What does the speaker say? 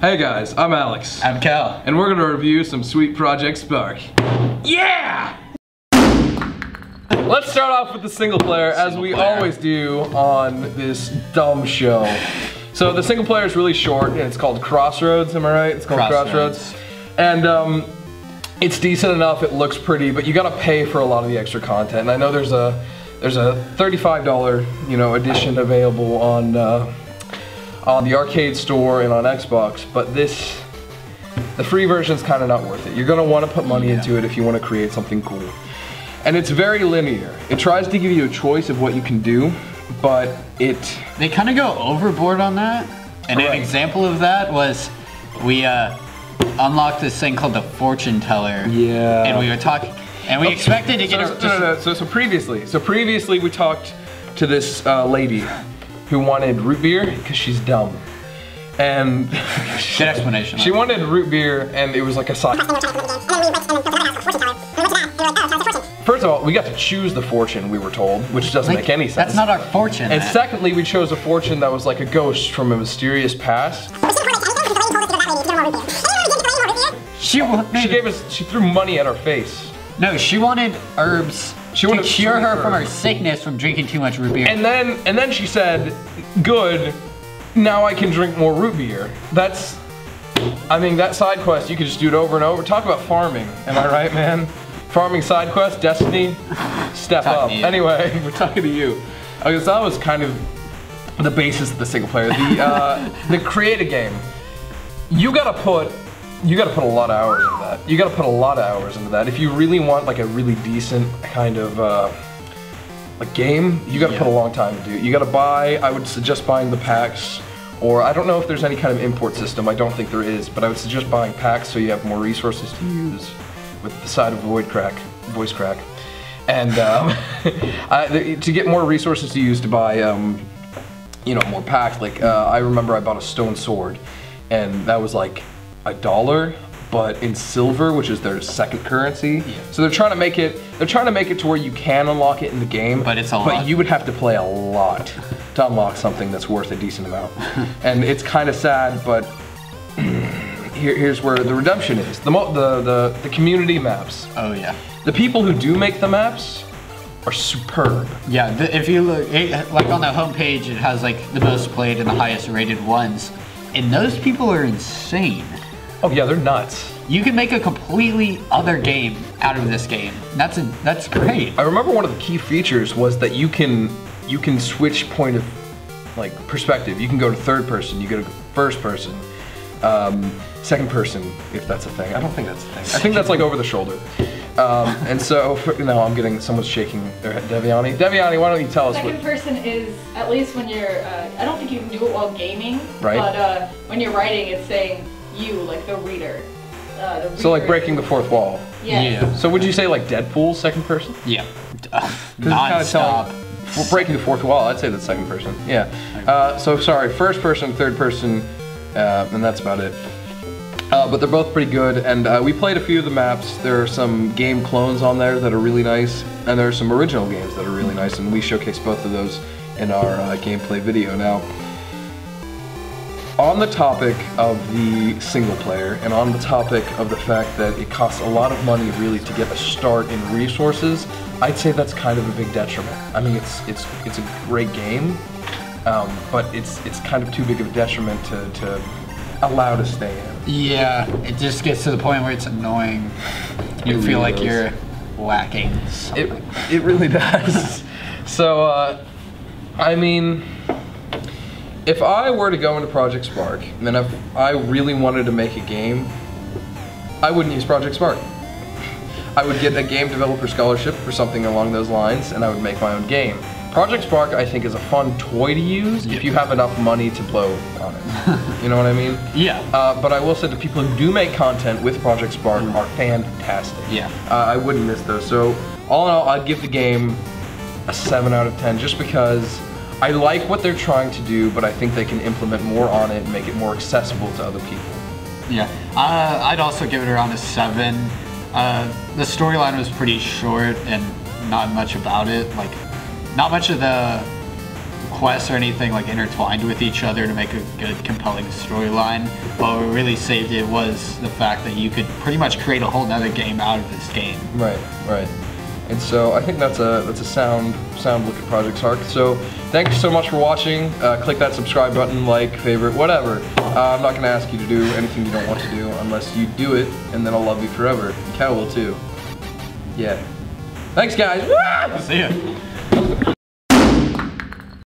Hey guys, I'm Alex. I'm Cal. And we're gonna review some sweet Project Spark. Yeah! Let's start off with the single player, as we always do on this dumb show. So the single player is really short, and it's called Crossroads, am I right? It's called Crossroads. And it's decent enough, it looks pretty, but you gotta pay for a lot of the extra content. And I know there's a $35, edition available on the arcade store and on Xbox, but the free version is kind of not worth it. You're gonna want to put money into it if you want to create something cool. And it's very linear. It tries to give you a choice of what you can do, but they kind of go overboard on that. And an example of that was we unlocked this thing called the fortune teller. Yeah. And we were talking, and we expected to get So previously we talked to this lady who wanted root beer because she's dumb. And good explanation. She wanted root beer, and it was like a side. First of all, we got to choose the fortune, we were told, which doesn't make any sense. That's not our fortune. And secondly, we chose a fortune that was like a ghost from a mysterious past. She threw money at our face. No, she wanted herbs to cure her from her sickness from drinking too much root beer. And then she said, good, now I can drink more root beer. That side quest, you could just do it over and over. Talk about farming, am I right, man? Farming side quest, Destiny, step up. Anyway, we're talking to you. Okay, so that was kind of the basis of the single player. The create a game, you gotta put a lot of hours into that. You gotta put a lot of hours into that. If you really want like a really decent kind of game, you gotta put a long time to do it. You gotta buy, I would suggest buying the packs, or I don't know if there's any kind of import system, I don't think there is, but I would suggest buying packs so you have more resources to use with the side of voice crack. And to get more resources to use to buy, more packs, like I remember I bought a stone sword, and that was like $1, but in silver, which is their second currency. Yeah. So they're trying to make it to where you can unlock it in the game, but it's a lot. But you would have to play a lot to unlock something that's worth a decent amount. And it's kind of sad, but here's where the redemption is. The community maps. Oh yeah. The people who do make the maps are superb. Yeah, if you look, like on the homepage, it has like the most played and the highest rated ones. And those people are insane. Oh yeah, they're nuts. You can make a completely other game out of this game. That's great. I remember one of the key features was that you can switch point of perspective. You can go to third person, you go to first person, second person, if that's a thing. I don't think that's a thing. I think that's like over the shoulder. And so, I'm getting, someone's shaking their head. Deviani? Deviani, why don't you tell us what... Second person is, at least when you're, I don't think you can do it while gaming, right? But when you're writing, it's saying you, like the reader. So like breaking the fourth wall. Yeah. So would you say like Deadpool, second person? Yeah. Non-stop. Breaking the fourth wall, I'd say that's second person. Yeah. So sorry, first person, third person, and that's about it. But they're both pretty good, and we played a few of the maps. There are some game clones on there that are really nice, and there are some original games that are really nice, and we showcase both of those in our gameplay video. Now, on the topic of the single player, and on the topic of the fact that it costs a lot of money really to get a start in resources, I'd say that's kind of a big detriment. I mean, it's a great game, but it's kind of too big of a detriment to allow to stay in. Yeah, it just gets to the point where it's annoying. You feel like you're lacking. It really does. So, I mean, if I were to go into Project Spark, and if I really wanted to make a game, I wouldn't use Project Spark. I would get a game developer scholarship or something along those lines, and I would make my own game. Project Spark, I think, is a fun toy to use if you have enough money to blow on it. You know what I mean? Yeah. But I will say the people who do make content with Project Spark are fantastic. Yeah. I wouldn't miss those. So all in all, I'd give the game a 7 out of 10 just because I like what they're trying to do, but I think they can implement more on it and make it more accessible to other people. Yeah. I'd also give it around a 7. The storyline was pretty short and not much about it. Like, not much of the quests or anything like intertwined with each other to make a good, compelling storyline. What really saved it was the fact that you could pretty much create a whole nother game out of this game. Right, right. And so I think that's a sound look at Project Sark. So thank you so much for watching. Click that subscribe button, like, favorite, whatever. I'm not gonna ask you to do anything you don't want to do unless you do it, and then I'll love you forever. Cal will too. Yeah. Thanks, guys. See ya.